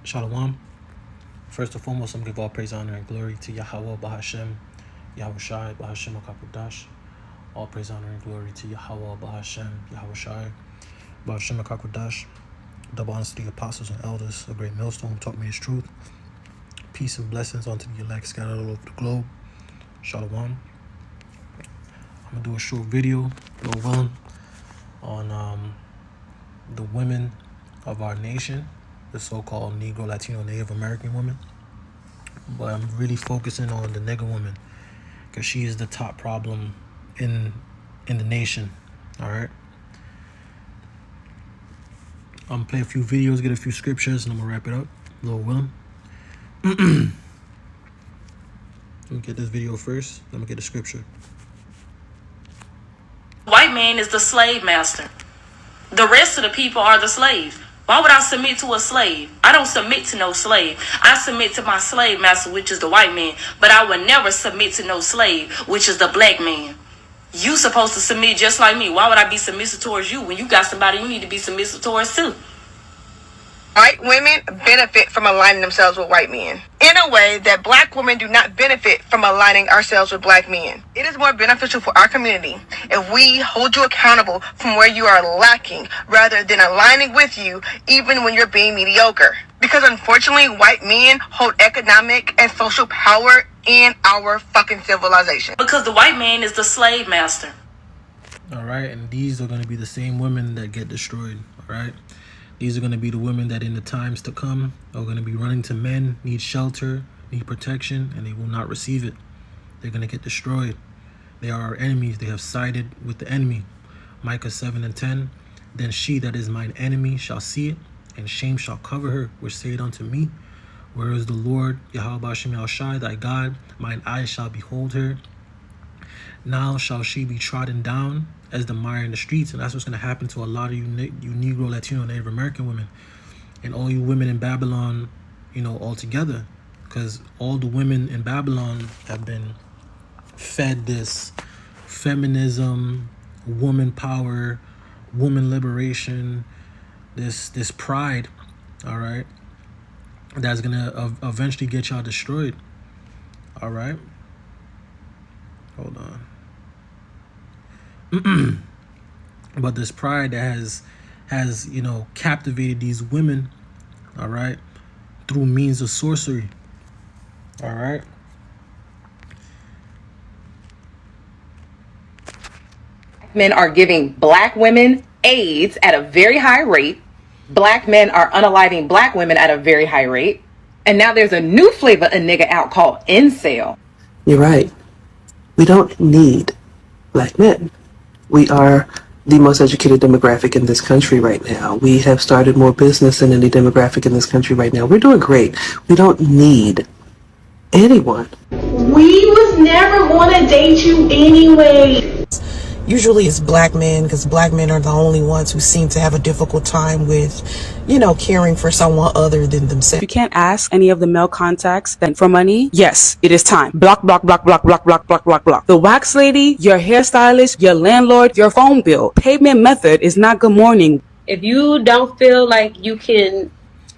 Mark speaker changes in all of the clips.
Speaker 1: Shalom. First and foremost, I'm give all praise, honor, and glory to Yahweh Bahashem, Yahweh Shai, Bahashem Akakudash. All praise, honor, and glory to Yahweh Bahashem, Yahweh Shai, Bahashem Akakudash. Double honors to the apostles and elders, a great millstone who taught me his truth. Peace and blessings unto the elect scattered all over the globe. Shalom. I'm gonna do a short video, Lord willing, on the women of our nation, the so-called Negro, Latino, Native American women. But I'm really focusing on the nigger woman because she is the top problem in the nation. All right. I'm gonna play a few videos, get a few scriptures, and I'm gonna wrap it up. Lord willing. Let me get this video first. Let me get the scripture.
Speaker 2: White man is the slave master. The rest of the people are the slave. Why would I submit to a slave? I don't submit to no slave. I submit to my slave master, which is the white man. But I would never submit to no slave, which is the black man. You supposed to submit just like me. Why would I be submissive towards you when you got somebody you need to be submissive towards too?
Speaker 3: White women benefit from aligning themselves with white men in a way that black women do not benefit from aligning ourselves with black men. It is more beneficial for our community if we hold you accountable from where you are lacking rather than aligning with you even when you're being mediocre. Because unfortunately, white men hold economic and social power in our fucking civilization.
Speaker 2: Because the white man is the slave master.
Speaker 1: All right, and these are going to be the same women that get destroyed. All right. These are going to be the women that in the times to come are going to be running to men, need shelter, need protection, and they will not receive it. They're going to get destroyed. They are our enemies. They have sided with the enemy. Micah 7:10. Then she that is mine enemy shall see it, and shame shall cover her, which said unto me, where is the Lord, Yahweh Bashem Yahushai, thy God? Mine eyes shall behold her. Now shall she be trodden down as the mire in the streets. And that's what's going to happen to a lot of you Negro, Latino, Native American women. And all you women in Babylon, all together. Because all the women in Babylon have been fed this feminism, woman power, woman liberation, this pride, all right, that's going to eventually get y'all destroyed. All right. Hold on. But this pride that has captivated these women, all right, through means of sorcery. All right.
Speaker 4: Men are giving black women AIDS at a very high rate. Black men are unaliving black women at a very high rate. And now there's a new flavor of nigga out called incel.
Speaker 5: You're right. We don't need black men. We are the most educated demographic in this country right now. We have started more business than any demographic in this country right now. We're doing great. We don't need anyone.
Speaker 6: We was never gonna date you anyway.
Speaker 7: Usually it's black men, because black men are the only ones who seem to have a difficult time with, caring for someone other than themselves.
Speaker 8: You can't ask any of the male contacts that for money. Yes, it is time. Block, block, block, block, block, block, block, block, block. The wax lady, your hairstylist, your landlord, your phone bill. Payment method is not good morning.
Speaker 9: If you don't feel like you can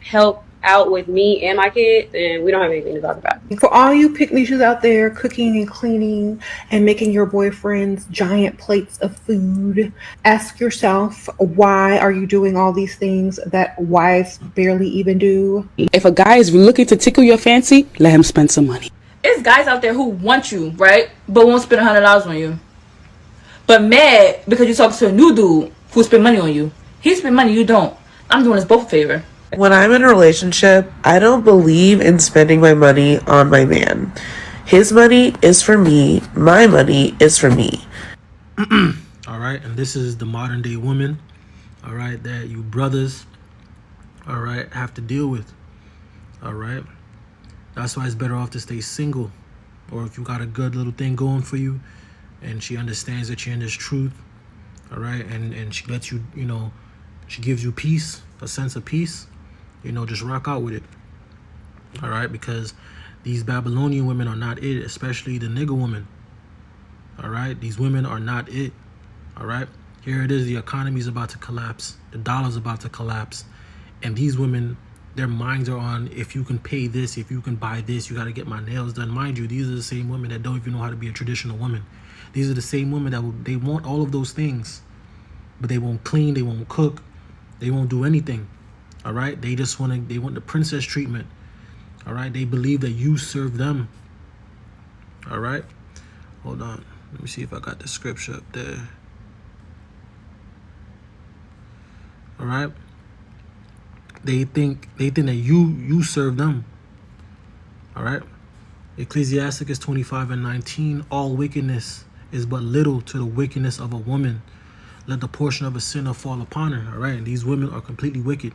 Speaker 9: help out with me and my kid, then we don't have anything to talk about.
Speaker 10: For all you pick-me-shoes out there cooking and cleaning and making your boyfriends giant plates of food, ask yourself, why are you doing all these things that wives barely even do?
Speaker 8: If a guy is looking to tickle your fancy, let him spend some money.
Speaker 2: It's guys out there who want you, right? But won't spend $100 on you. But mad because you talk to a new dude who spend money on you. He spend money, you don't. I'm doing us both a favor.
Speaker 7: When I'm in a relationship, I don't believe in spending my money on my man. His money is for me. My money is for me.
Speaker 1: All right. And this is the modern day woman, all right, that you brothers, all right, have to deal with. All right. That's why it's better off to stay single. Or if you got a good little thing going for you and she understands that you're in this truth, all right, and she lets you, she gives you peace, a sense of peace, just rock out with it. All right, because these Babylonian women are not it, especially the nigger woman. All right, these women are not it. All right, here it is, the economy is about to collapse, the dollar's about to collapse, and these women Their minds are on, if you can pay this, if you can buy this, you got to get my nails done. Mind you, these are the same women that don't even know how to be a traditional woman. These are the same women that they want all of those things, but they won't clean, they won't cook, they won't do anything. All right, they just want the princess treatment. All right, they believe that you serve them. All right, hold on, let me see if I got the scripture up there. All right, they think that you serve them. All right, Ecclesiasticus 25:19, all wickedness is but little to the wickedness of a woman. Let the portion of a sinner fall upon her. All right, and these women are completely wicked.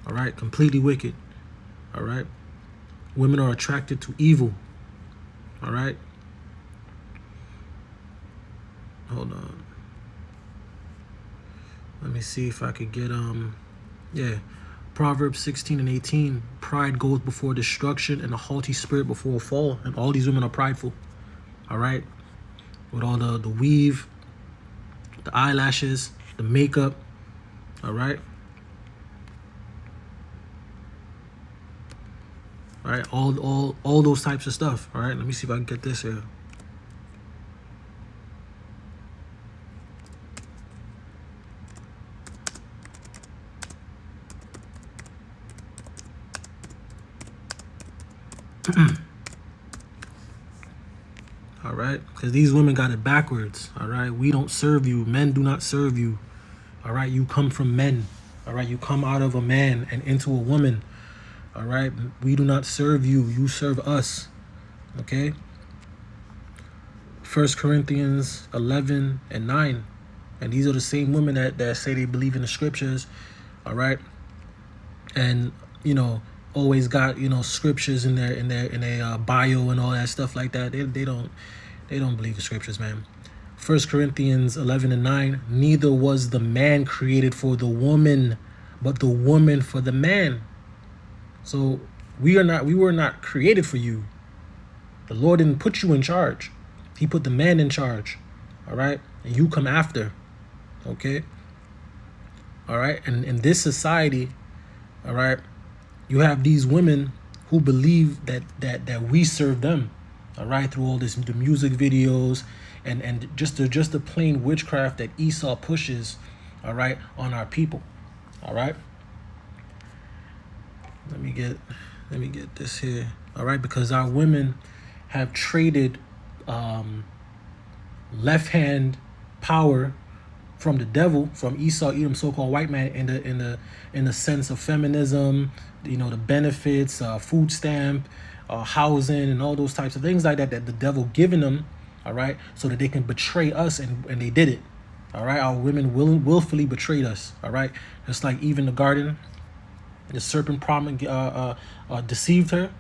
Speaker 1: All right, completely wicked. All right, women are attracted to evil. All right, hold on, let me see if I could get Proverbs 16:18, pride goes before destruction and a haughty spirit before a fall. And all these women are prideful. All right, with all the weave, the eyelashes, the makeup. All right, all those types of stuff. All right, let me see if I can get this here. All right, because these women got it backwards. All right, we don't serve you. Men do not serve you. All right, you come from men. All right, you come out of a man and into a woman. All right, we do not serve you. You serve us. Okay. 1 Corinthians 11:9, and these are the same women that say they believe in the scriptures. All right, and always got scriptures in their bio and all that stuff like that. They don't believe the scriptures, man. 1 Corinthians 11:9, neither was the man created for the woman, but the woman for the man. So we were not created for you. The Lord didn't put you in charge. He put the man in charge. All right, and you come after. Okay. All right, and in this society, all right, you have these women who believe that we serve them, all right, through all this, the music videos and just the plain witchcraft that Esau pushes, all right, on our people. All right, let me get this here. All right, because our women have traded left hand power from the devil, from Esau, Edom, so-called white man, in the sense of feminism, the benefits, food stamp, housing, and all those types of things like that the devil given them, all right, so that they can betray us, and they did it. All right, our women willfully betrayed us. All right, just like Eve in the garden, the serpent deceived her.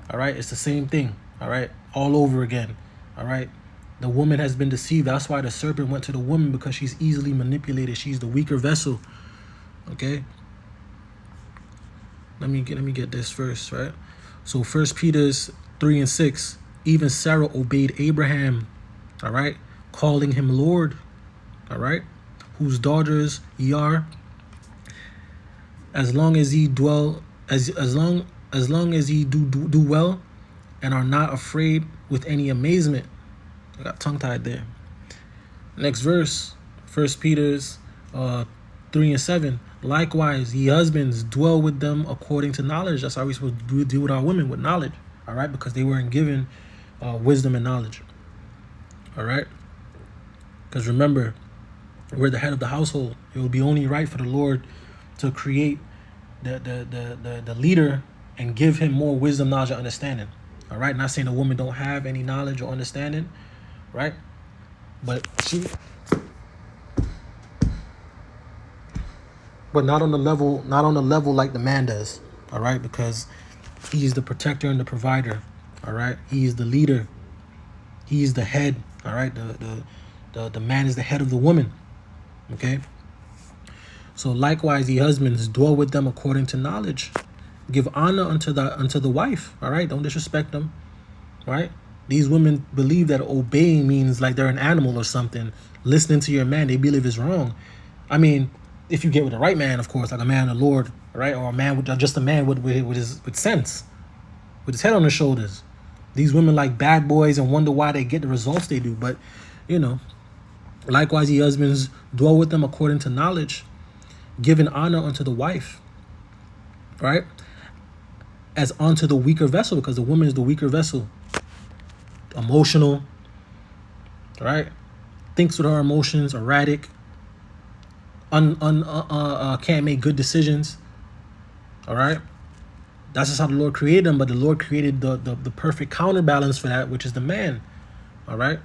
Speaker 1: All right, it's the same thing. All right, all over again. All right, the woman has been deceived. That's why the serpent went to the woman, because she's easily manipulated. She's the weaker vessel. Okay. Let me get this first, right? So 1 Peter 3:6, even Sarah obeyed Abraham, all right, calling him Lord, all right, whose daughters ye are, as long as ye dwell, as long as ye do well, and are not afraid with any amazement. I got tongue tied there. Next verse, 1 Peter 3:7. Likewise, ye husbands, dwell with them according to knowledge. That's how we're supposed to deal with our women, with knowledge. All right, because they weren't given wisdom and knowledge. All right, because remember, we're the head of the household. It would be only right for the Lord to create the leader and give him more wisdom, knowledge, and understanding. All right, not saying a woman don't have any knowledge or understanding, right? But not on the level like the man does. All right, because he's the protector and the provider. All right, he is the leader. He is the head. All right, the man is the head of the woman. Okay. So likewise, ye husbands, dwell with them according to knowledge. Give honor unto the wife. All right, don't disrespect them. All right. These women believe that obeying means like they're an animal or something. Listening to your man, they believe is wrong. I mean, if you get with the right man, of course, like a man of the Lord, right, or a man with just a man with sense, with his head on his shoulders. These women like bad boys and wonder why they get the results they do. But, you know, likewise, ye husbands, dwell with them according to knowledge, giving honor unto the wife, right, as unto the weaker vessel, because the woman is the weaker vessel. Emotional, right, thinks with her emotions, erratic, can't make good decisions. All right, that's just how the Lord created them. But the Lord created the perfect counterbalance for that, which is the man. All right,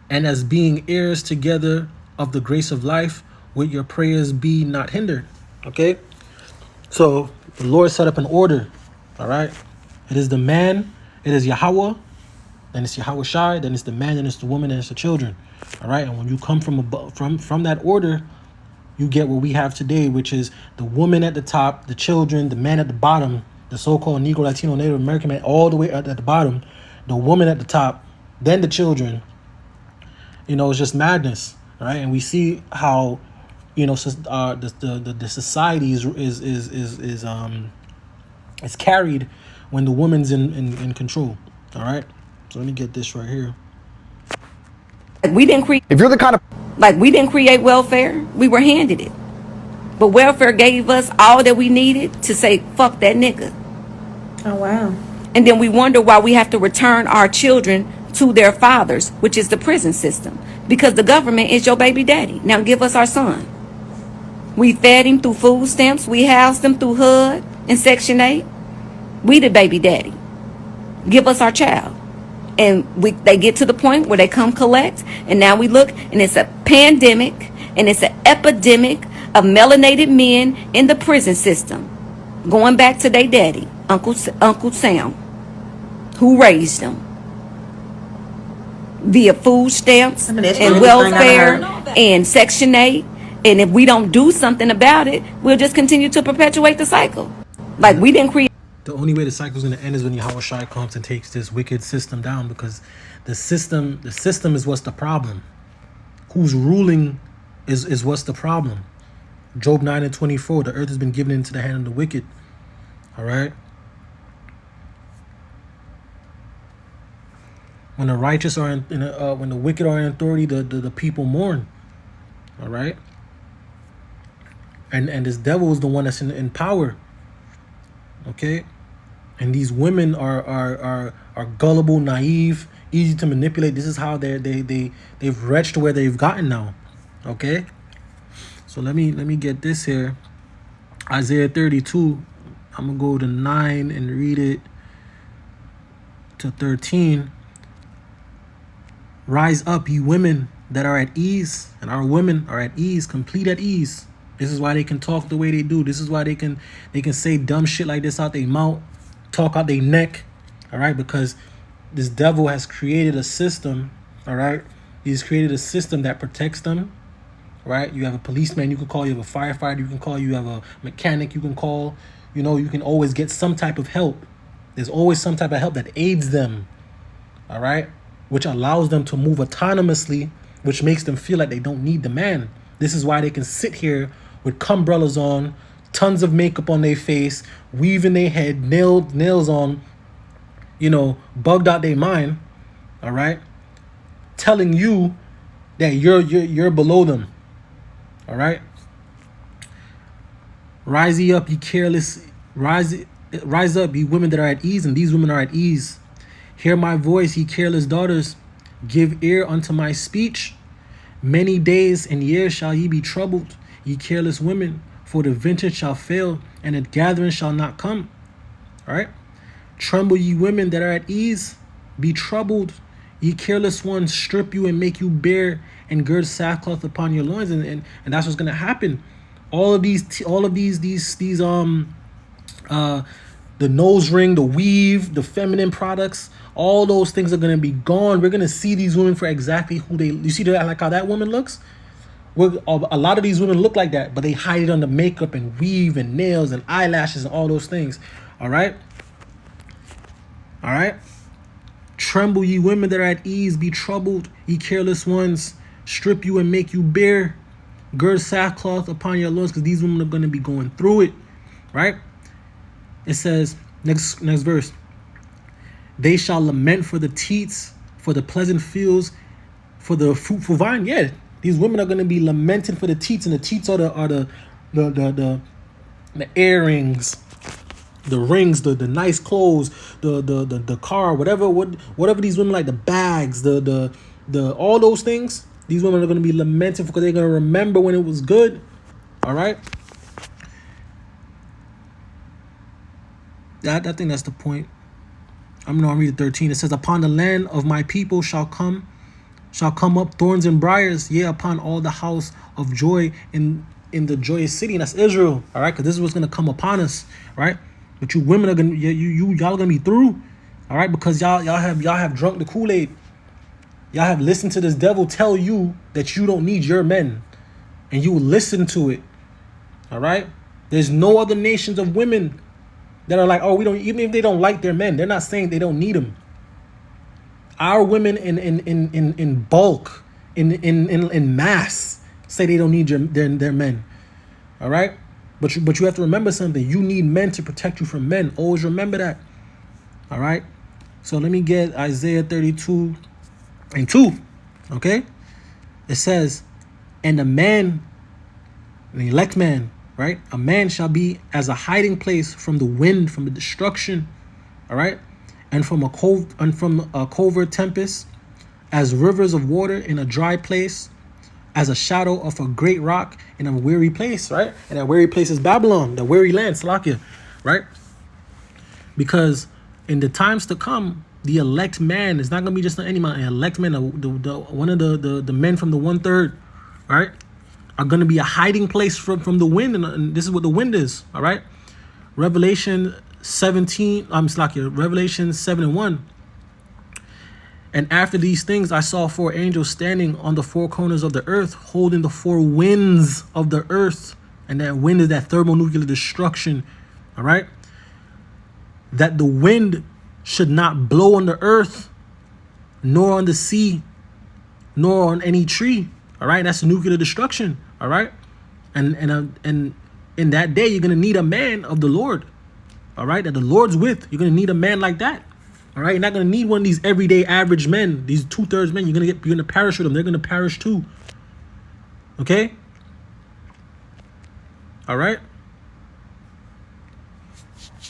Speaker 1: and as being heirs together of the grace of life, with your prayers be not hindered. Okay, so the Lord set up an order. All right, it is the man, it is Yahweh, then it's Yahweh Shai, then it's the man, then it's the woman, then it's the children. All right, and when you come from above, from that order, you get what we have today, which is the woman at the top, the children, the man at the bottom, the so-called Negro, Latino, Native American man, all the way at the bottom, the woman at the top, then the children. You know, it's just madness, right? And we see how, you know, the society is carried when the woman's in control. All right, so let me get this right here.
Speaker 11: We didn't create. If you're the kind of we didn't create welfare, we were handed it. But welfare gave us all that we needed to say fuck that nigga.
Speaker 12: Oh wow.
Speaker 11: And then we wonder why we have to return our children to their fathers, which is the prison system, because the government is your baby daddy. Now give us our son. We fed him through food stamps. We housed him through HUD and Section 8. We the baby daddy. Give us our child. And they get to the point where they come collect, and now we look, and it's a pandemic, and it's an epidemic of melanated men in the prison system, going back to their daddy, Uncle Sam, who raised them via food stamps and welfare and Section 8. And if we don't do something about it, we'll just continue to perpetuate the cycle. Like we didn't create.
Speaker 1: The only way the cycle is going to end is when Yahweh Shai comes and takes this wicked system down, because the system is what's the problem. Who's ruling is what's the problem. Job 9:24, the earth has been given into the hand of the wicked. All right. When the righteous are when the wicked are in authority, the people mourn. All right. And this devil is the one that's in power. Okay, and these women are gullible, naive, easy to manipulate. This is how they've wretched where they've gotten now. Okay, so let me get this here. Isaiah 32. I'm gonna go to 9 and read it to 13. Rise up, ye women that are at ease, and our women are at ease, complete at ease. This is why they can talk the way they do. This is why they can say dumb shit like this out their mouth, talk out their neck, all right? Because this devil has created a system, all right? He's created a system that protects them, right? You have a policeman you can call, you have a firefighter you can call, you have a mechanic you can call. You know, you can always get some type of help. There's always some type of help that aids them, all right? Which allows them to move autonomously, which makes them feel like they don't need the man. This is why they can sit here with cumbrellas on, tons of makeup on their face, weaving their head, nails on, you know, bugged out their mind, all right? Telling you that you're below them, all right? Rise ye up, ye careless, rise up, ye women that are at ease, and these women are at ease. Hear my voice, ye careless daughters, give ear unto my speech. Many days and years shall ye be troubled, ye careless women, for the vintage shall fail, and the gathering shall not come. All right? Tremble, ye women that are at ease, be troubled, ye careless ones, strip you and make you bare, and gird sackcloth upon your loins, and that's what's gonna happen. All of these the nose ring, the weave, the feminine products, all those things are gonna be gone. We're gonna see these women for exactly who they. You see that, like how that woman looks. A lot of these women look like that, but they hide it under makeup and weave and nails and eyelashes and all those things. All right. All right. Tremble, ye women that are at ease, be troubled, ye careless ones, strip you and make you bare, gird sackcloth upon your loins, because these women are going to be going through it, right? It says, next verse, they shall lament for the teats, for the pleasant fields, for the fruitful vine. Yeah, these women are going to be lamenting for the teats, and the teats are the earrings, the rings, the nice clothes, the car, whatever these women like, the bags, the all those things. These women are going to be lamenting because they're going to remember when it was good. All right. I think that's the point. I'm going to read 13. It says, upon the land of my people shall come up thorns and briars, yea, upon all the house of joy in the joyous city. And that's Israel. All right. Because this is what's going to come upon us. Right. But you women are going to, y'all going to be through. All right. Because y'all have drunk the Kool-Aid. Y'all have listened to this devil tell you that you don't need your men. And you will listen to it. All right. There's no other nations of women that are like, oh, we don't, even if they don't like their men, they're not saying they don't need them. Our women in bulk, in mass, say they don't need their men. All right? But you have to remember something. You need men to protect you from men. Always remember that. All right? So let me get Isaiah 32:2. Okay? It says, and a man, an elect man, right? A man shall be as a hiding place from the wind, from the destruction, all right? And from a covert tempest, as rivers of water in a dry place, as a shadow of a great rock in a weary place, right? And that weary place is Babylon, the weary land, Salakia, right? Because in the times to come, the elect man is not going to be just any man. An elect man, one of the men from the 1/3, right? Are going to be a hiding place from the wind, and this is what the wind is. All right, Revelation 7:1. And after these things, I saw 4 angels standing on the 4 corners of the earth, holding the 4 winds of the earth, and that wind is that thermonuclear destruction. All right, that the wind should not blow on the earth, nor on the sea, nor on any tree. All right, that's nuclear destruction. All right, and in that day, you're gonna need a man of the Lord. All right, that the Lord's with. You're gonna need a man like that. All right, you're not gonna need one of these everyday average men, these 2/3 men. You're gonna perish with them. They're gonna perish too. Okay. All right.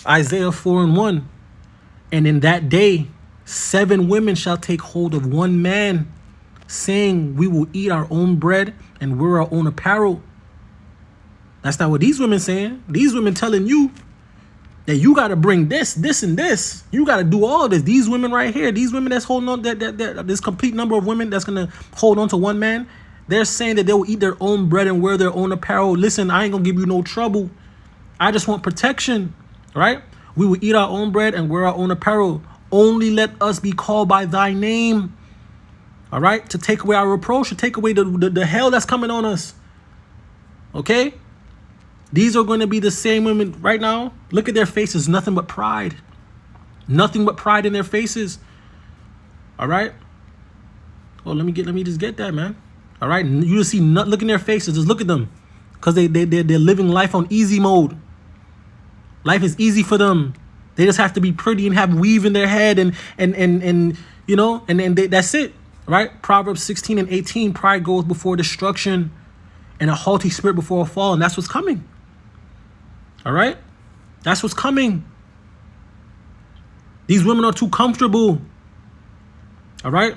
Speaker 1: Isaiah 4:1, and in that day, 7 women shall take hold of one man, saying, we will eat our own bread and wear our own apparel. That's not what these women saying. These women telling you that you got to bring this, and this. You got to do all of this. These women right here, these women that's holding on, that this complete number of women that's going to hold on to one man, they're saying that they will eat their own bread and wear their own apparel. Listen, I ain't going to give you no trouble. I just want protection, right? We will eat our own bread and wear our own apparel. Only let us be called by thy name. All right, to take away our reproach, to take away the hell that's coming on us. Okay? These are going to be the same women right now. Look at their faces, nothing but pride. Nothing but pride in their faces. All right? Oh, let me just get that, man. All right? You just see, look in their faces, just look at them. Because they're living life on easy mode. Life is easy for them. They just have to be pretty and have weave in their head and you know, and that's it. Right? Proverbs 16:18, pride goes before destruction and a haughty spirit before a fall. And that's what's coming. All right? That's what's coming. These women are too comfortable. All right?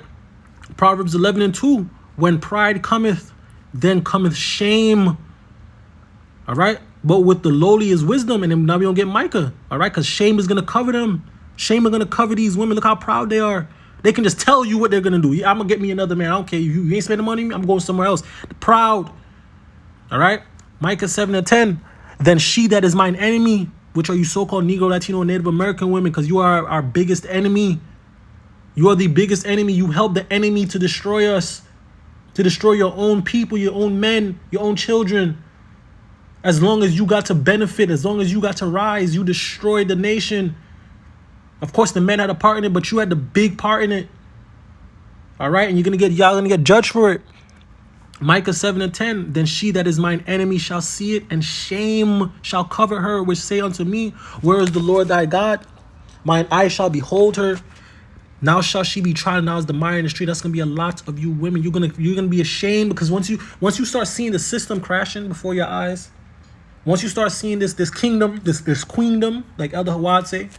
Speaker 1: Proverbs 11:2, when pride cometh, then cometh shame. All right? But with the lowly is wisdom. And then now we don't get Micah. All right? Because shame is going to cover them. Shame is going to cover these women. Look how proud they are. They can just tell you what they're going to do. Yeah, I'm going to get me another man. I don't care. You ain't spending money, I'm going somewhere else. Proud. All right? Micah 7:10. Then she that is mine enemy, which are you so-called Negro, Latino, and Native American women, because you are our biggest enemy. You are the biggest enemy. You help the enemy to destroy us, to destroy your own people, your own men, your own children. As long as you got to benefit, as long as you got to rise, you destroyed the nation. Of course, the men had a part in it, but you had the big part in it. All right, and y'all gonna get judged for it. Micah 7:10, then she that is mine enemy shall see it, and shame shall cover her, which say unto me, where is the Lord thy God? Mine eye shall behold her. Now shall she be trodden, now is the mire in the street. That's gonna be a lot of you women. You're gonna be ashamed, because once you start seeing the system crashing before your eyes, once you start seeing this kingdom, this queendom, like Elder Hawad say,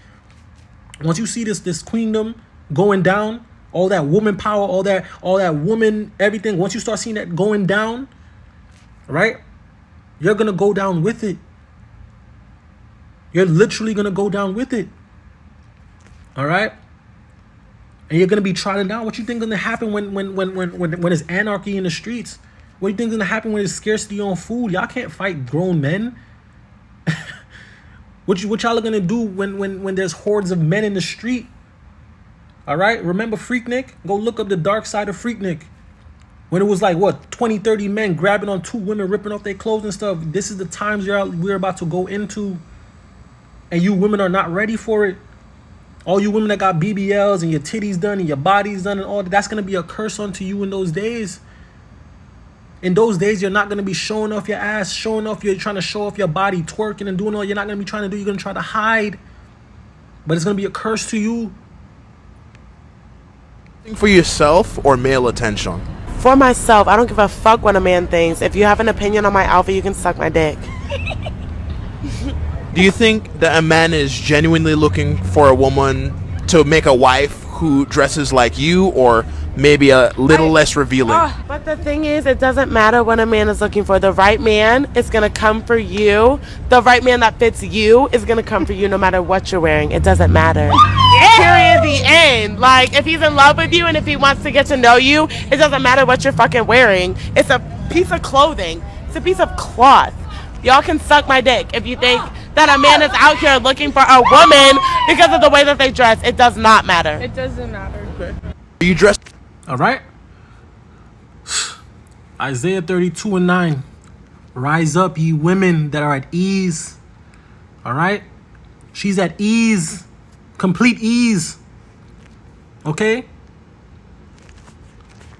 Speaker 1: once you see this queendom going down, all that woman power, all that woman everything, once you start seeing that going down, right, you're gonna go down with it. You're literally gonna go down with it. All right, and you're gonna be trodden down. What you think gonna happen when there's anarchy in the streets? What do you think gonna happen when there's scarcity on food? Y'all can't fight grown men. What y'all are gonna do when there's hordes of men in the street? All right, remember Freaknik? Go look up the dark side of Freaknik. When it was like, what, 20, 30 men grabbing on 2 women, ripping off their clothes and stuff. This is the times we're about to go into. And you women are not ready for it. All you women that got BBLs and your titties done and your bodies done and all that, that's going to be a curse unto you in those days. In those days, you're not going to be showing off your ass, you're trying to show off your body, twerking and doing all you're not going to be trying to do. You're going to try to hide. But it's going to be a curse to you.
Speaker 12: For yourself or male attention?
Speaker 7: For myself, I don't give a fuck what a man thinks. If you have an opinion on my outfit, you can suck my dick.
Speaker 12: Do you think that a man is genuinely looking for a woman to make a wife who dresses like you, or maybe a little less revealing?
Speaker 7: But the thing is, it doesn't matter what a man is looking for. The right man is going to come for you. The right man that fits you is going to come for you no matter what you're wearing. It doesn't matter. Period. The end. Like, if he's in love with you and if he wants to get to know you, it doesn't matter what you're fucking wearing. It's a piece of clothing. It's a piece of cloth. Y'all can suck my dick if you think that a man is out here looking for a woman because of the way that they dress. It does not matter.
Speaker 13: It doesn't matter.
Speaker 12: Okay. Are you dressed?
Speaker 1: All right. Isaiah 32:9. Rise up, ye women that are at ease. All right. She's at ease. Complete ease. Okay.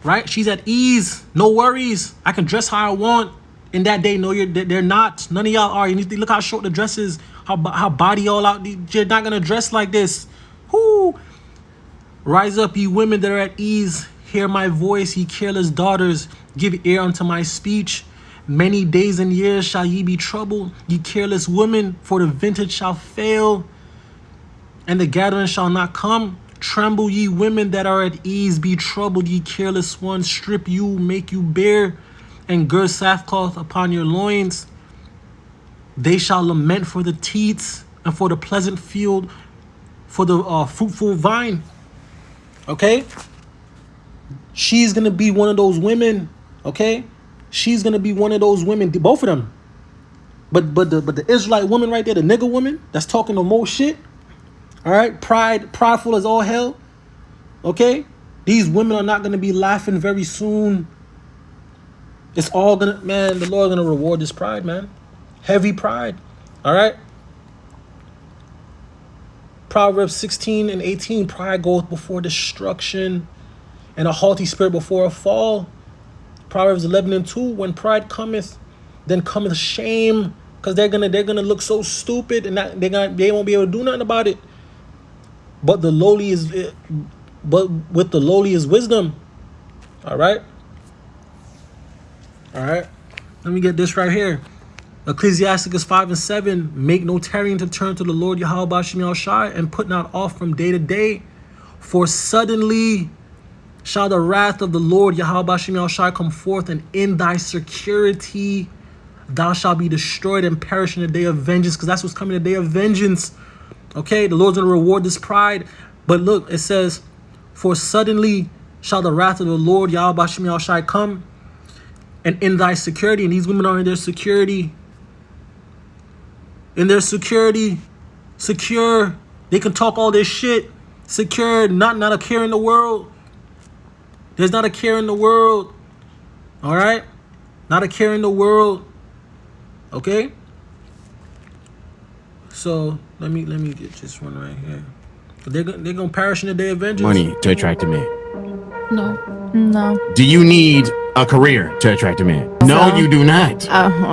Speaker 1: Right. She's at ease. No worries. I can dress how I want. In that day, no, they're not. None of y'all are. You need to look how short the dress is. How body all out. You're not gonna dress like this. Whoo. Rise up, ye women that are at ease. Hear my voice, ye careless daughters. Give ear unto my speech. Many days and years shall ye be troubled, ye careless women, for the vintage shall fail, and the gathering shall not come. Tremble, ye women that are at ease. Be troubled, ye careless ones. Strip you, make you bare, and gird sackcloth upon your loins. They shall lament for the teats, and for the pleasant field, for the fruitful vine. Okay? She's going to be one of those women. Okay? She's going to be one of those women. Both of them. But the Israelite woman right there, the nigga woman, that's talking the most shit. All right? Prideful as all hell. Okay? These women are not going to be laughing very soon. It's all going to, man, the Lord going to reward this pride, man. Heavy pride. All right? Proverbs 16:18, pride goeth before destruction, and a haughty spirit before a fall. Proverbs 11:2, when pride cometh, then cometh shame, because they're gonna look so stupid, and they won't be able to do nothing about it. But with the lowly is wisdom. All right. Let me get this right here. Ecclesiasticus 5:7, make no tarrying to turn to the Lord Yahweh Bashim Yahushai, and put not off from day to day, for suddenly shall the wrath of the Lord Yahweh Bashim Yahushai come forth, and in thy security thou shalt be destroyed and perish in the day of vengeance, because that's what's coming, the day of vengeance. Okay, the Lord's going to reward this pride. But look, it says, for suddenly shall the wrath of the Lord Yahweh Bashim Yahushai come, and in thy security, and these women are in their security. In their security, secure. They can talk all this shit. Secure, not a care in the world. There's not a care in the world. All right? Not a care in the world. Okay? So, let me get this one right here. They're gonna perish in the day of vengeance.
Speaker 14: Money to attract a man.
Speaker 13: No.
Speaker 14: Do you need
Speaker 13: a career to attract a man? No, you do not.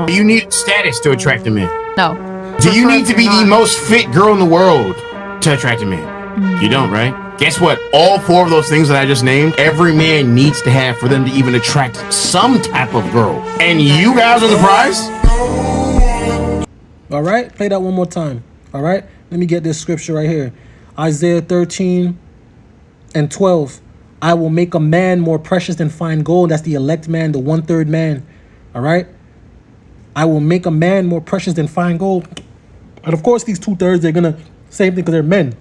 Speaker 13: Do you need status to attract a man?
Speaker 14: No.
Speaker 13: Do you need to be the most fit girl in the world to attract a man? You don't, right? Guess what? All 4 of those things that I just named, every man needs to have for them to even attract some type of girl. And you guys are the prize?
Speaker 1: All right, play that one more time. All right, let me get this scripture right here. Isaiah 13:12. I will make a man more precious than fine gold. That's the elect man, the 1/3 man. All right. I will make a man more precious than fine gold. And of course, these 2/3, they're gonna same thing because they're men,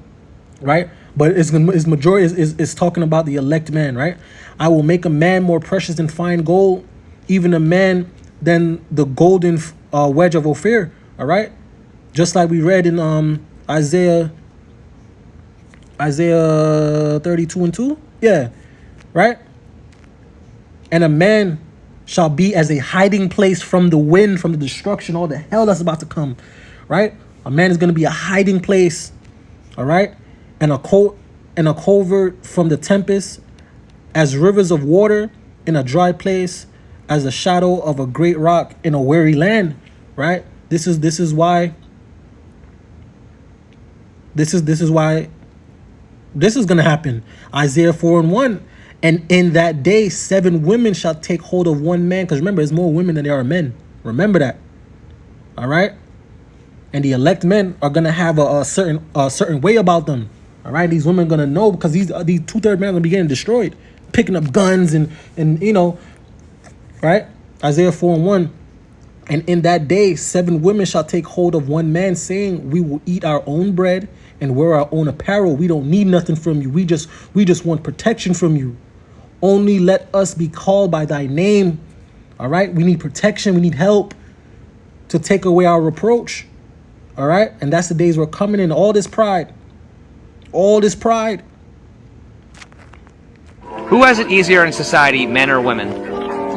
Speaker 1: right? But it's majority is talking about the elect man, right? I will make a man more precious than fine gold, even a man than the golden wedge of Ophir. All right, just like we read in Isaiah 32:2. Yeah, right. And a man shall be as a hiding place from the wind, from the destruction, all the hell that's about to come, right? A man is going to be a hiding place, all right? And a covert from the tempest, as rivers of water in a dry place, as the shadow of a great rock in a weary land, right? This is why this is going to happen. Isaiah 4:1. And in that day, 7 women shall take hold of one man. Because remember, there's more women than there are men. Remember that. All right? And the elect men are going to have a certain way about them. All right? These women are going to know, because these 2/3 men are going to be getting destroyed. Picking up guns and you know, right? Isaiah 4:1. And in that day, 7 women shall take hold of one man, saying, we will eat our own bread and wear our own apparel. We don't need nothing from you. We just want protection from you. Only let us be called by thy name. All right? We need protection. We need help to take away our reproach. All right? And that's the days we're coming in. All this pride. All this pride.
Speaker 15: Who has it easier in society, men or women?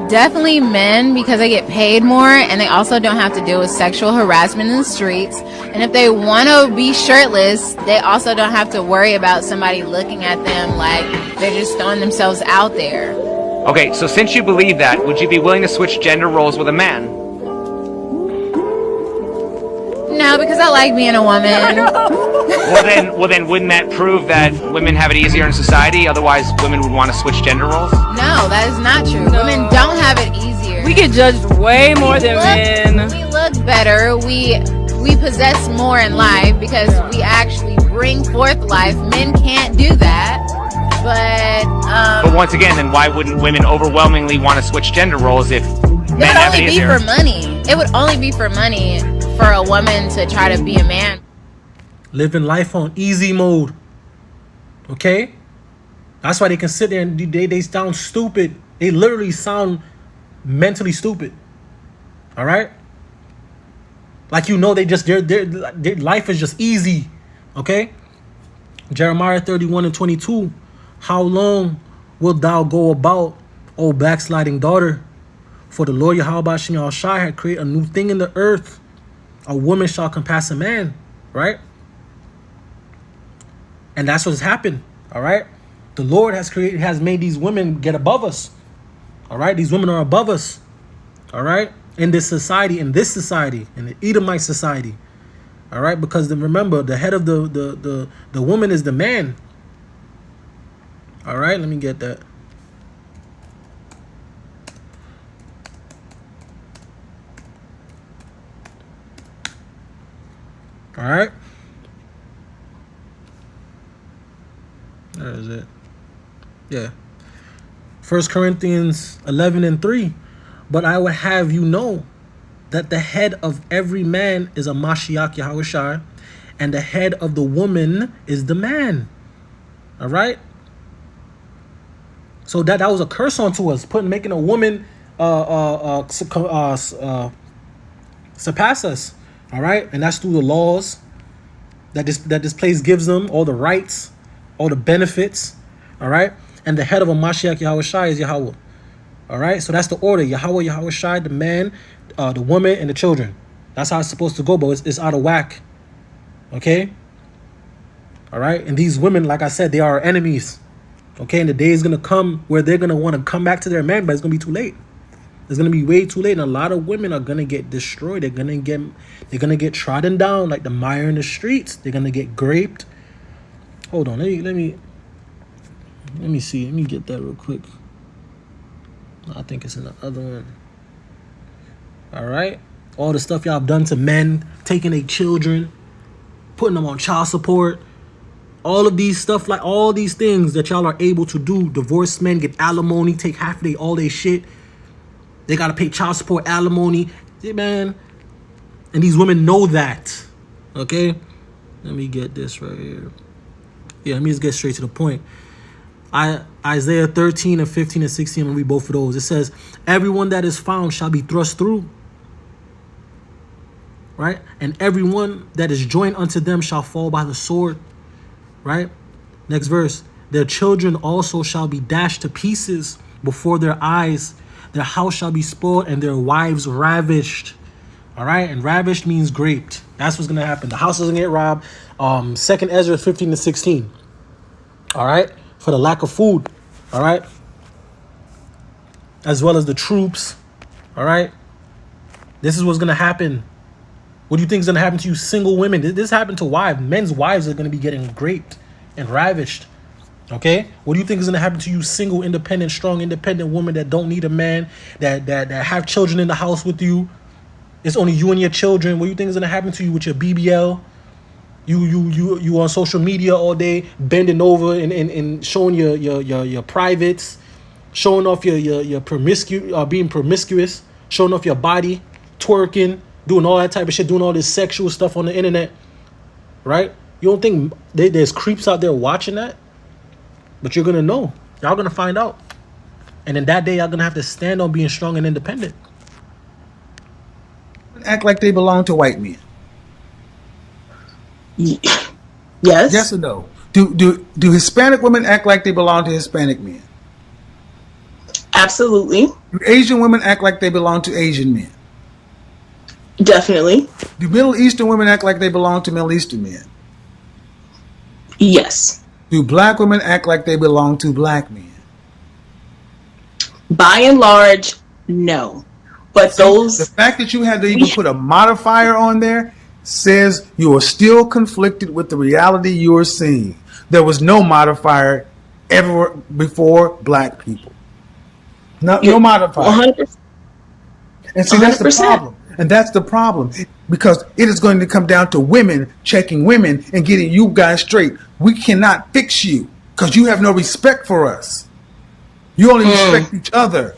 Speaker 14: Definitely men, because they get paid more and they also don't have to deal with sexual harassment in the streets. And if they want to be shirtless, they also don't have to worry about somebody looking at them like they're just throwing themselves out there.
Speaker 15: Okay, so since you believe that, would you be willing to switch gender roles with a man?
Speaker 14: No, because I like being a woman.
Speaker 15: Well then, wouldn't that prove that women have it easier in society? Otherwise, women would want to switch gender roles?
Speaker 14: No, that is not true.
Speaker 16: No.
Speaker 14: Women don't have it easier.
Speaker 16: We get judged way more than men.
Speaker 14: We look better. We possess more in life because we actually bring forth life. Men can't do that.
Speaker 15: But once again, then why wouldn't women overwhelmingly want to switch gender roles if men have it easier?
Speaker 14: It would only be for money. It would only be for money for a woman to try to be a man.
Speaker 1: Living life on easy mode. Okay? That's why they can sit there and they sound stupid. They literally sound mentally stupid. All right? Like, you know, their life is just easy. Okay? Jeremiah 31:22. How long wilt thou go about, O backsliding daughter? For the Lord Yahweh Shem Yahushai had created a new thing in the earth. A woman shall compass a man. Right? And that's what's happened. All right? The Lord has made these women get above us. All right? These women are above us. All right? In this society, in the Edomite society. All right? Because remember, the head of the woman is the man. All right? Let me get that. All right? Where is it? Yeah. 1 Corinthians 11:3. But I would have you know that the head of every man is a Mashiach Yahushua, and the head of the woman is the man. All right? So that was a curse onto us, making a woman surpass us. All right? And that's through the laws that this place gives them, all the rights, all the benefits. All right? And the head of a Mashiach Yahushua is Yahweh. All right? So that's the order. Yahweh, Yahushua, the man, the woman, and the children. That's how it's supposed to go, but it's out of whack. Okay? All right? And these women, like I said, they are our enemies. Okay, and the day is gonna come where they're gonna want to come back to their man, but it's gonna be too late. It's gonna be way too late, and a lot of women are gonna get destroyed. They're gonna get trodden down like the mire in the streets. They're gonna get graped. Hold on, let me see. Let me get that real quick. I think it's in the other one. All right, all the stuff y'all have done to men, taking their children, putting them on child support. All of these stuff, like all these things that y'all are able to do. Divorced men get alimony, take half of all their shit. They gotta pay child support, alimony, yeah, man. And these women know that. Okay, let me get this right here. Yeah, let me just get straight to the point. Isaiah 13 and 15 and 16. I'm gonna read both of those. It says, "Everyone that is found shall be thrust through." Right, and everyone that is joined unto them shall fall by the sword. Right, next verse. "Their children also shall be dashed to pieces before their eyes. Their house shall be spoiled and their wives ravished." All right, and ravished means graped. That's what's gonna happen. The house doesn't get robbed. 2 Ezra 15 to 16. All right, for the lack of food. All right, as well as the troops. All right, this is what's gonna happen. What do you think is gonna happen to you, single women? This happened to wives. Men's wives are gonna be getting raped and ravished. Okay, what do you think is gonna happen to you, single, independent, strong, independent women that don't need a man, that have children in the house with you? It's only you and your children. What do you think is gonna happen to you with your BBL? You on social media all day, bending over and showing your privates, showing off your being promiscuous, showing off your body, twerking, doing all that type of shit, doing all this sexual stuff on the internet, right? You don't think there's creeps out there watching that? But you're gonna know. Y'all gonna find out. And in that day, y'all gonna have to stand on being strong and independent.
Speaker 17: Act like they belong to white men.
Speaker 18: Yes.
Speaker 17: Yes or no? Do Hispanic women act like they belong to Hispanic men?
Speaker 18: Absolutely.
Speaker 17: Do Asian women act like they belong to Asian men?
Speaker 18: Definitely.
Speaker 17: Do Middle Eastern women act like they belong to Middle Eastern men?
Speaker 18: Yes.
Speaker 17: Do black women act like they belong to black men?
Speaker 18: By and large, no. But
Speaker 17: the fact that you had to even put a modifier on there says you are still conflicted with the reality you are seeing. There was no modifier ever before black people. No modifier.
Speaker 18: 100%.
Speaker 17: And see, that's the problem. And that's the problem. Because it is going to come down to women checking women and getting you guys straight. We cannot fix you because you have no respect for us. You only respect each other.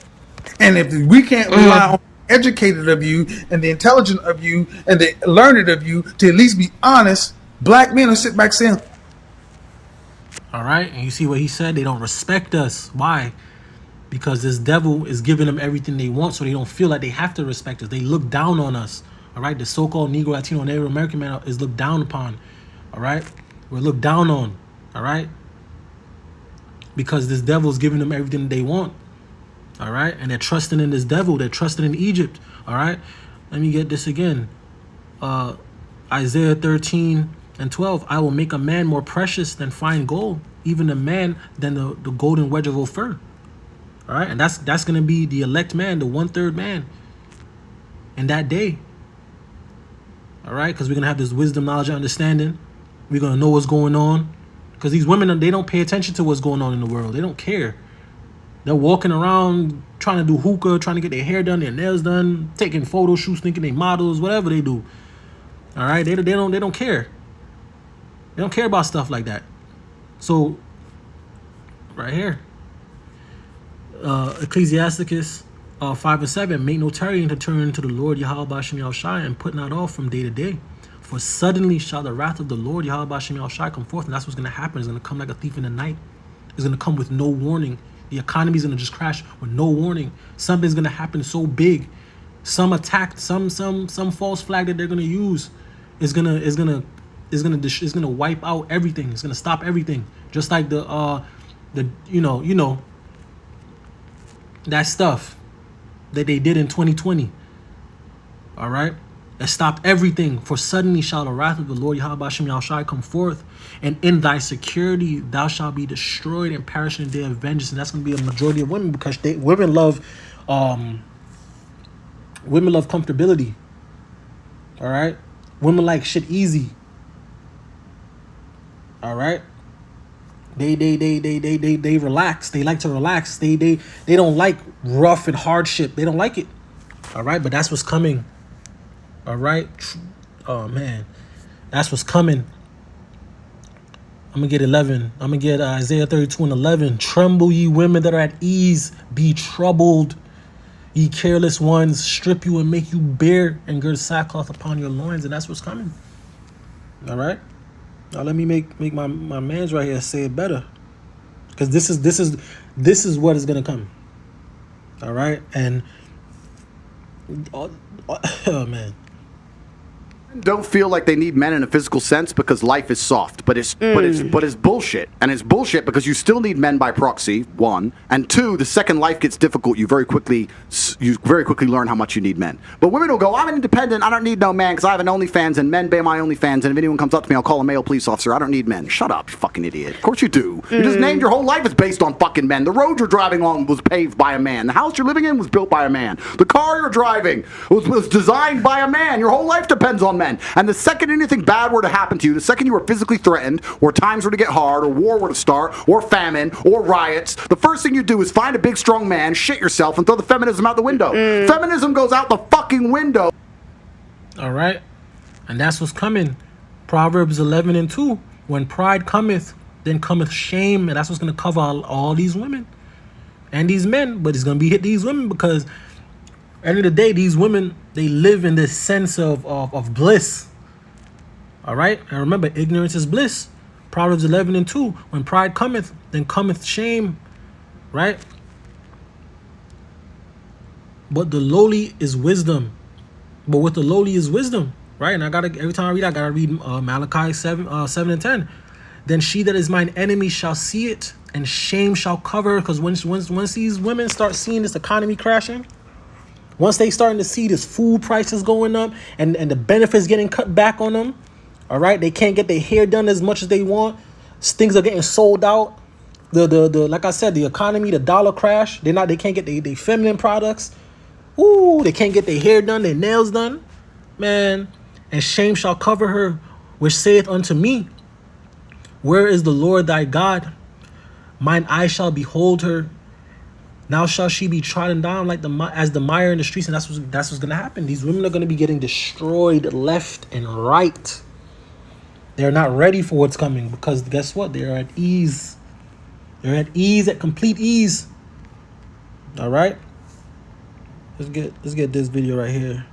Speaker 17: And if we can't rely on the educated of you and the intelligent of you and the learned of you to at least be honest, black men will sit back saying,
Speaker 1: all right, and you see what he said? They don't respect us. Why? Because this devil is giving them everything they want, so they don't feel like they have to respect us. They look down on us. All right, the so-called Negro, Latino, Native American man is looked down upon. All right, we're looked down on. All right, because this devil is giving them everything they want. All right, and they're trusting in this devil. They're trusting in Egypt. All right, let me get this again. Isaiah 13 and 12. "I will make a man more precious than fine gold, even a man than the golden wedge of Ophir." All right, and that's gonna be the elect man, the 1/3 man, in that day. All right, because we're gonna have this wisdom, knowledge, and understanding. We're gonna know what's going on, because these women, they don't pay attention to what's going on in the world. They don't care. They're walking around trying to do hookah, trying to get their hair done, their nails done, taking photo shoots, thinking they models, whatever they do. All right, they don't care. They don't care about stuff like that. So, right here. Ecclesiasticus 5 and 7, "Make no tarrying to turn to the Lord Yahweh B'Shem Yahushai and put not off from day to day. For suddenly shall the wrath of the Lord Yahweh B'Shem Yahushai come forth." And that's what's going to happen. It's going to come like a thief in the night. It's going to come with no warning. The economy is going to just crash with no warning. Something's going to happen so big. Some attack, some false flag that they're going to use is going to wipe out everything. It's going to stop everything. Just like the that stuff that they did in 2020. All right, That stopped everything. For suddenly shall the wrath of the Lord Yahweh Hashem Yahushai come forth, and in thy security thou shalt be destroyed and perish in the day of vengeance. And that's going to be a majority of women, because women love comfortability. All right, women like shit easy. All right, they relax. They like to relax. They don't like rough and hardship. They don't like it. All right, but that's what's coming. All right. Oh man, that's what's coming. I'm gonna get 11. I'm gonna get Isaiah 32 and 11. Tremble, ye women that are at ease. Be troubled, ye careless ones. Strip you and make you bare, and gird sackcloth upon your loins. And that's what's coming. All right. Now let me make my man's right here say it better, because this is what is gonna come. All right, and oh man.
Speaker 19: Don't feel like they need men in a physical sense because life is soft, but it's bullshit, and it's bullshit because you still need men by proxy. 1 and 2, the second life gets difficult, you very quickly learn how much you need men. But women will go, I'm independent, I don't need no man because I have an OnlyFans and men pay my OnlyFans, and if anyone comes up to me, I'll call a male police officer. I don't need men. Shut up, you fucking idiot. Of course you do. You just named your whole life is based on fucking men. The road you're driving on was paved by a man. The house you're living in was built by a man. The car you're driving was designed by a man. Your whole life depends on men. And the second anything bad were to happen to you, the second you were physically threatened, or times were to get hard, or war were to start, or famine, or riots, the first thing you do is find a big strong man, shit yourself, and throw the feminism out the window. Feminism goes out the fucking window.
Speaker 1: All right, and that's what's coming. Proverbs 11 and 2. When pride cometh, then cometh shame, and that's what's gonna cover all these women and these men. But it's gonna be hit these women because at the end of the day, these women, they live in this sense of bliss. All right? And remember, ignorance is bliss. Proverbs 11 and 2. When pride cometh, then cometh shame. Right? But the lowly is wisdom. But with the lowly is wisdom. Right? And every time I read, I gotta read Malachi 7 and 10. Then she that is mine enemy shall see it, and shame shall cover her. Because once these women start seeing this economy crashing, once they starting to see this food prices going up and the benefits getting cut back on them, all right, they can't get their hair done as much as they want. Things are getting sold out. The like I said, the economy, the dollar crash. They can't get their feminine products. Ooh, they can't get their hair done, their nails done, man. And shame shall cover her, which saith unto me, where is the Lord thy God? Mine eyes shall behold her. Now shall she be trodden down like as the mire in the streets. And that's what's going to happen. These women are going to be getting destroyed left and right. They're not ready for what's coming because guess what? They're at ease. They're at ease, at complete ease. All right. Let's get this video right here.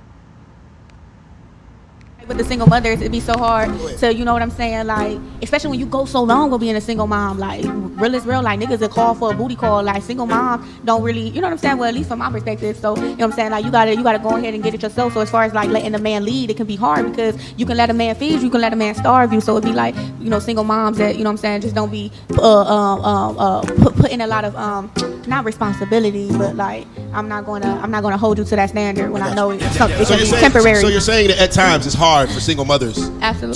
Speaker 20: With the single mothers, it'd be so hard to, you know what I'm saying, like, especially when you go so long with being a single mom, like, real is real, like, niggas that call for a booty call, like, single mom don't really, you know what I'm saying, well, at least from my perspective, so, you know what I'm saying, like, you gotta go ahead and get it yourself. So as far as, like, letting a man lead, it can be hard because you can let a man feed you can let a man starve you, so it'd be like, you know, single moms that, you know what I'm saying, just don't be put in a lot of not responsibility, but like I'm not gonna hold you to that standard when I know it's temporary.
Speaker 21: So you're saying that at times it's hard for single mothers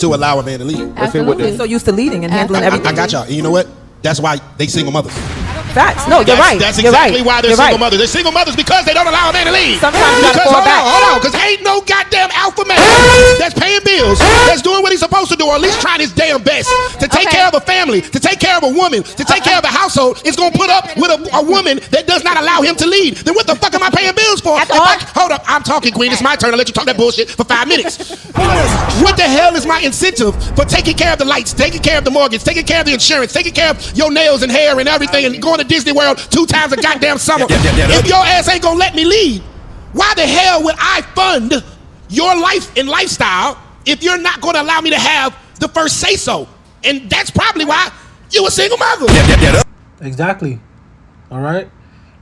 Speaker 21: to allow a man to lead.
Speaker 20: Absolutely.
Speaker 22: They're so used to leading and handling everything.
Speaker 21: I got y'all. And you know what? That's why they single mothers.
Speaker 22: Facts. No, you're right.
Speaker 21: That's exactly why they're single mothers. They're single mothers because they don't allow a man to lead.
Speaker 22: Sometimes you gotta fall back.
Speaker 21: Hold on, because ain't no goddamn alpha man that's paying bills, that's doing what he's supposed to do, or at least trying his damn best to take care of a family, to take care of a woman, to take care of a household, is going to put up with a woman that does not allow him to lead. Then what the fuck am I paying bills for? Hold up, I'm talking, Queen. It's my turn to let you talk that bullshit for 5 minutes. What the hell is my incentive for taking care of the lights, taking care of the mortgage, taking care of the insurance, taking care of your nails and hair and everything, and going to Disney World 2 times a goddamn summer? If your ass ain't gonna let me lead, why the hell would I fund your life and lifestyle if you're not gonna allow me to have the first say so? And that's probably why you a single mother.
Speaker 1: Exactly. All right.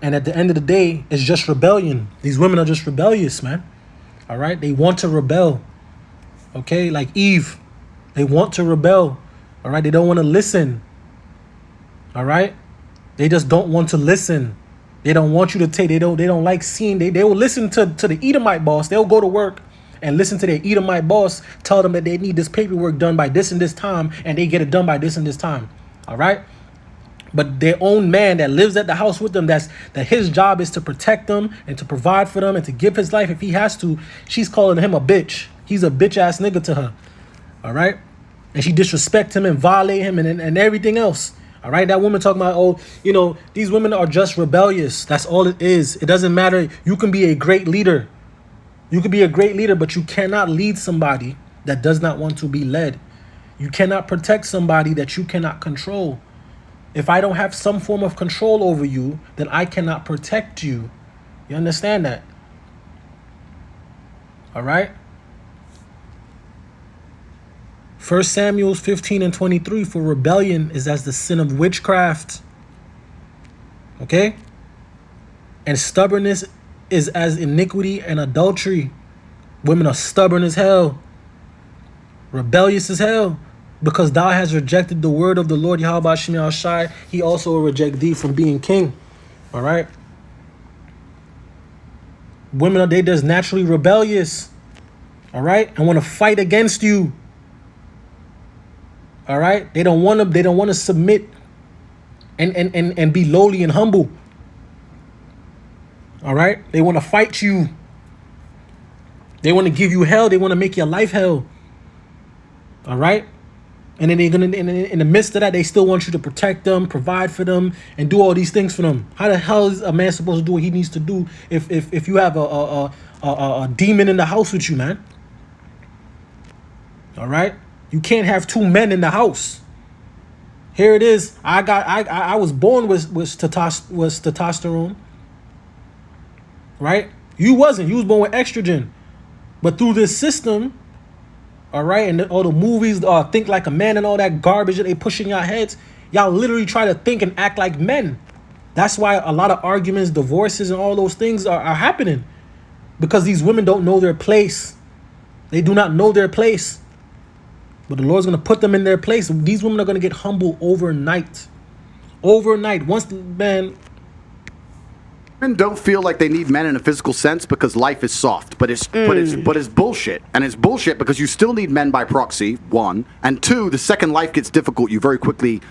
Speaker 1: And at the end of the day, it's just rebellion. These women are just rebellious, man. All right. They want to rebel. Okay. Like Eve, they want to rebel. All right. They don't want to listen. All right. They just don't want to listen. They don't want you to take. They don't like seeing. They will listen to the Edomite boss. They'll go to work and listen to their Edomite boss tell them that they need this paperwork done by this and this time, and they get it done by this and this time. All right? But their own man that lives at the house with them, that his job is to protect them and to provide for them and to give his life if he has to, she's calling him a bitch. He's a bitch ass nigga to her. All right? And she disrespect him and violate him and everything else. All right? That woman talking about, oh, you know, these women are just rebellious. That's all it is. It doesn't matter. You can be a great leader. You can be a great leader, but you cannot lead somebody that does not want to be led. You cannot protect somebody that you cannot control. If I don't have some form of control over you, then I cannot protect you. You understand that? All right? 1 Samuel 15 and 23, for rebellion is as the sin of witchcraft. Okay? And stubbornness is as iniquity and adultery. Women are stubborn as hell. Rebellious as hell. Because thou hast rejected the word of the Lord Yahweh Shemi Shai, he also will reject thee from being king. All right? Women are they just naturally rebellious. All right? And want to fight against you. All right? They don't want to submit and be lowly and humble. All right? They want to fight you. They want to give you hell. They want to make your life hell. All right? And then they're gonna in the midst of that, they still want you to protect them, provide for them, and do all these things for them. How the hell is a man supposed to do what he needs to do if you have a demon in the house with you, man? All right, you can't have two men in the house. Here it is. I was born with testosterone. Right? You wasn't. You was born with estrogen, but through this system. All right, and all the movies, Think Like a Man and all that garbage that they push in your heads, y'all literally try to think and act like men. That's why a lot of arguments, divorces, and all those things are happening. Because these women don't know their place. They do not know their place. But the Lord's going to put them in their place. These women are going to get humble overnight. Overnight. Once, man...
Speaker 19: Women don't feel like they need men in a physical sense because life is soft, but it's bullshit, and it's bullshit because you still need men by proxy. One, and two, the second life gets difficult, you very quickly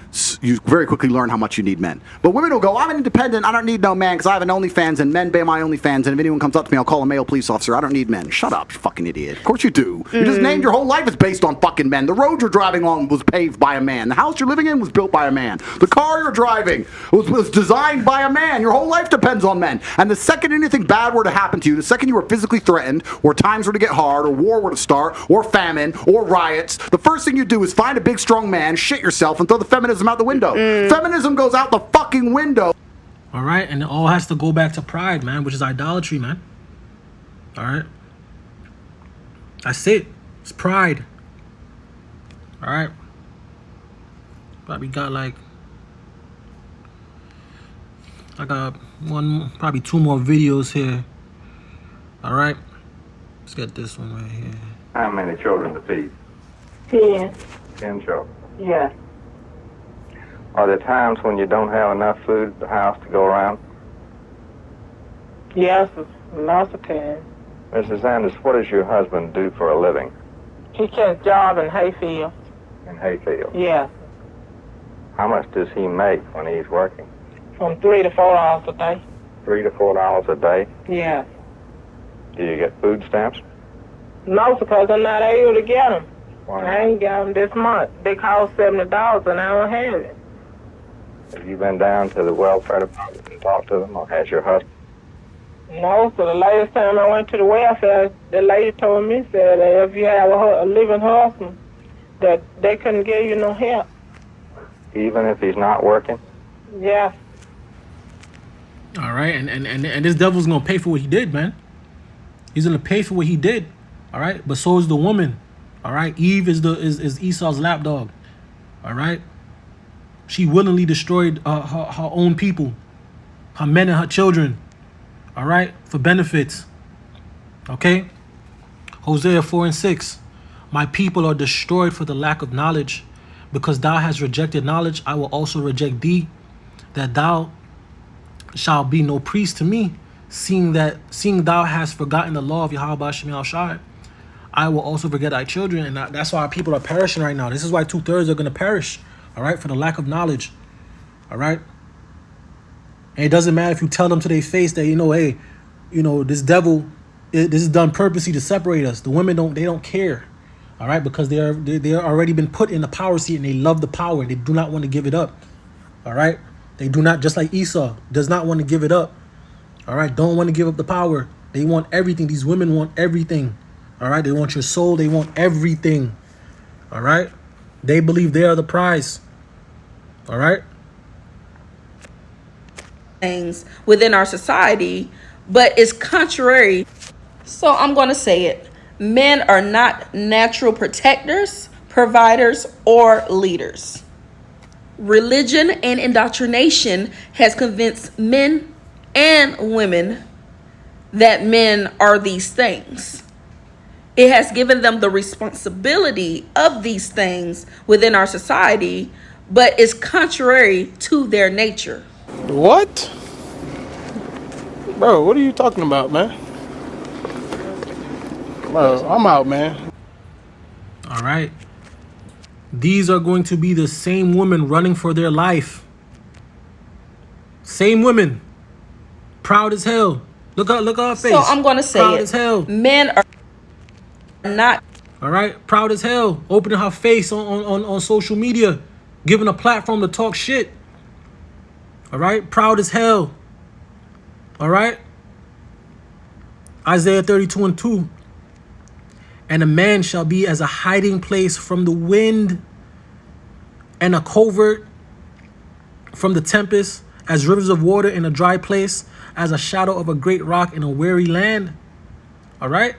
Speaker 19: learn how much you need men. But women will go, I'm independent, I don't need no man because I have an OnlyFans and men pay my OnlyFans, and if anyone comes up to me, I'll call a male police officer. I don't need men. Shut up, you fucking idiot. Of course you do. You just named your whole life is based on fucking men. The road you're driving on was paved by a man. The house you're living in was built by a man. The car you're driving was designed by a man. Your whole life depends on men. And the second anything bad were to happen to you, the second you were physically threatened, or times were to get hard, or war were to start, or famine, or riots, the first thing you do is find a big strong man, shit yourself, and throw the feminism out the window. Feminism goes out the fucking window.
Speaker 1: All right, and it all has to go back to pride, man, which is idolatry, man. All right? That's it. It's pride. All right? Probably got like... I got probably two more videos here. All right, let's get this one right here.
Speaker 3: How many children to feed?
Speaker 4: 10.
Speaker 3: 10 children.
Speaker 4: Yeah.
Speaker 3: Are there times when you don't have enough food at the house to go around?
Speaker 4: Yes, lots of times.
Speaker 3: Mrs. Sanders, what does your husband do for a living?
Speaker 4: He can job in hayfield.
Speaker 3: In hayfield?
Speaker 4: Yeah.
Speaker 3: How much does he make when he's working?
Speaker 4: From $3 to $4 a day.
Speaker 3: $3 to $4 a day?
Speaker 4: Yeah.
Speaker 3: Do you get food stamps?
Speaker 4: No, because I'm not able to get them.
Speaker 3: Why?
Speaker 4: I ain't got them this month. They cost $70 and I don't have it.
Speaker 3: Have you been down to the welfare department and talked to them, or has your husband?
Speaker 4: No, so the latest time I went to the welfare, the lady told me, said that if you have a living husband, that they couldn't give you no help.
Speaker 3: Even if he's not working?
Speaker 4: Yeah.
Speaker 1: All right, and this devil's gonna pay for what he did, man. He's gonna pay for what he did. All right, but so is the woman. All right, Eve is Esau's lapdog. All right, she willingly destroyed her own people, her men and her children. All right, for benefits. Okay, Hosea 4 and 6. My people are destroyed for the lack of knowledge, because thou hast rejected knowledge. I will also reject thee, that thou shall be no priest to me, seeing thou hast forgotten the law of Yahweh Shemi Shai. I will also forget thy children. And that's why people are perishing right now. This is why 2/3 are going to perish, all right, for the lack of knowledge, all right? And it doesn't matter if you tell them to their face that, hey, this devil, this is done purposely to separate us. The women don't care, all right, because they're already been put in the power seat and they love the power. They do not want to give it up, all right? They do not, just like Esau, does not want to give it up, all right? Don't want to give up the power. They want everything. These women want everything, all right? They want your soul. They want everything, all right? They believe they are the prize, all right?
Speaker 5: Things within our society, but it's contrary. So I'm going to say it. Men are not natural protectors, providers, or leaders. Religion and indoctrination has convinced men and women that men are these things. It has given them the responsibility of these things within our society, but it's contrary to their nature.
Speaker 1: What? Bro, what are you talking about, man? Bro, I'm out, man. All right. These are going to be the same women running for their life. Same women. Proud as hell. Look at her face.
Speaker 5: So I'm going to say
Speaker 1: proud
Speaker 5: it.
Speaker 1: As hell.
Speaker 5: Men are not.
Speaker 1: All right. Proud as hell. Opening her face on social media. Giving a platform to talk shit. All right. Proud as hell. All right. Isaiah 32:2. And a man shall be as a hiding place from the wind, and a covert from the tempest, as rivers of water in a dry place, as a shadow of a great rock in a weary land. All right.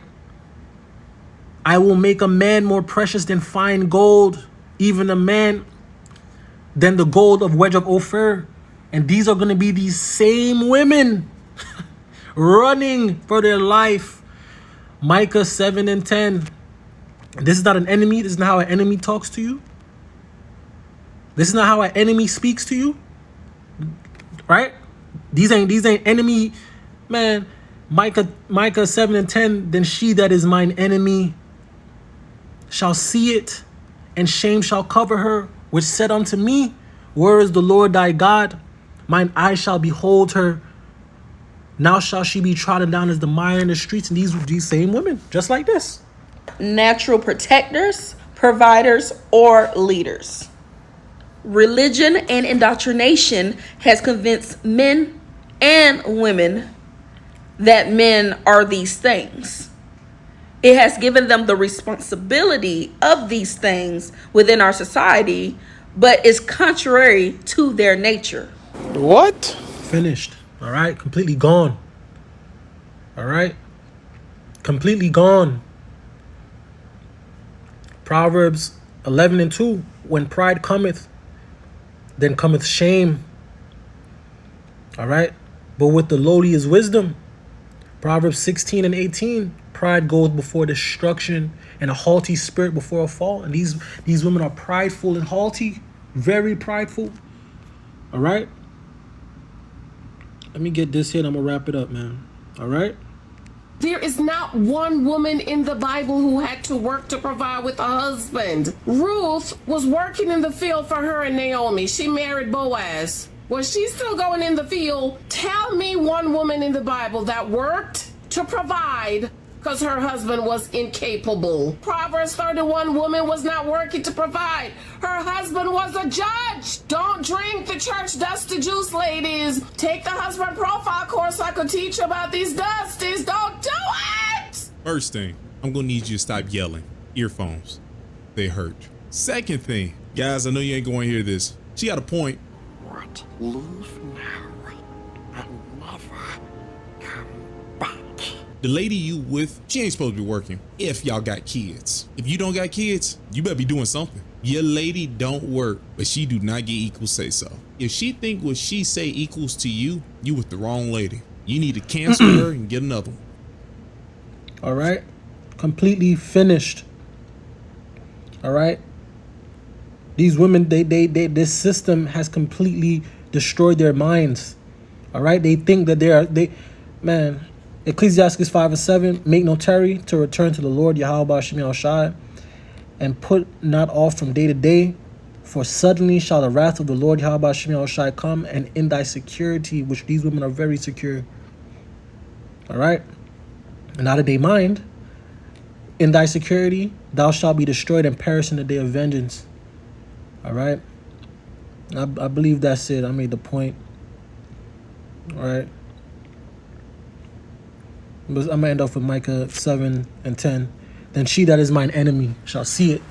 Speaker 1: I will make a man more precious than fine gold, even a man than the gold of wedge of Ophir. And these are going to be these same women running for their life. Micah 7:10. This is not an enemy. This is not how an enemy talks to you. This is not how an enemy speaks to you. Right? These ain't enemy, man. Micah 7:10. Then she that is mine enemy shall see it, and shame shall cover her, which said unto me, where is the Lord thy God? Mine eyes shall behold her. Now shall she be trodden down as the mire in the streets. And these same women, just like this.
Speaker 5: Natural protectors, providers, or leaders. Religion and indoctrination has convinced men and women that men are these things. It has given them the responsibility of these things within our society, but it's contrary to their nature.
Speaker 1: What? Finished. All right, completely gone. All right, completely gone. Proverbs 11:2. When pride cometh, then cometh shame. All right, but with the lowly is wisdom. Proverbs 16:18. Pride goes before destruction, and a haughty spirit before a fall. And these women are prideful and haughty, very prideful. All right. Let me get this here and I'm going to wrap it up, man. All right?
Speaker 6: There is not one woman in the Bible who had to work to provide with a husband. Ruth was working in the field for her and Naomi. She married Boaz. Was she still going in the field? Tell me one woman in the Bible that worked to provide because her husband was incapable. Proverbs 31, woman was not working to provide. Her husband was a judge. Don't drink the church dusty juice, ladies. Take the husband profile course so I could teach you about these dusties. Don't do it!
Speaker 23: First thing, I'm gonna need you to stop yelling. Earphones. They hurt. Second thing, guys, I know you ain't gonna hear this. She got a point.
Speaker 24: What? Leave now and never come back.
Speaker 23: The lady you with, she ain't supposed to be working if y'all got kids. If you don't got kids, you better be doing something. Your lady don't work, but she do not get equal say so. If she think what she say equals to you, you with the wrong lady. You need to cancel her and get another one.
Speaker 1: All right. Completely finished. All right. These women, this system has completely destroyed their minds. All right. They think that man, Ecclesiastes 5 and 7, make no tarry to return to the Lord Yahweh Shem Shai, and put not off from day to day, for suddenly shall the wrath of the Lord Yahweh Shem Shai come, and in thy security, which these women are very secure. All right? And out of their mind, in thy security, thou shalt be destroyed and perish in the day of vengeance. All right? I believe that's it. I made the point. All right? But I'm going to end off with Micah 7 and 10. Then she that is mine enemy shall see it,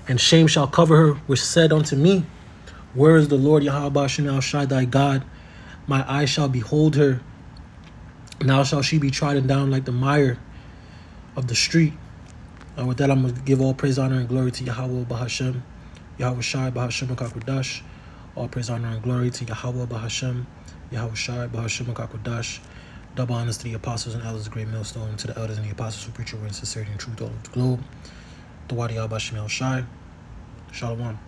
Speaker 1: and shame shall cover her, which said unto me, where is the Lord Yahweh Shem Shai thy God? My eyes shall behold her. Now shall she be trodden down like the mire of the street. And with that, I'm going to give all praise, honor, and glory to Yahweh Bahashem, Yahweh Shai, Bahashem, and Kakodash. All praise, honor, and glory to Yahweh Bahashem, Yahweh Shai, Bahashem, and Kakodash. Double honors to the apostles and elders of the great millstone, to the elders and the apostles who preach your word in sincerity and truth all over the globe. The Wadi Yahweh Shem Shai. Shalom.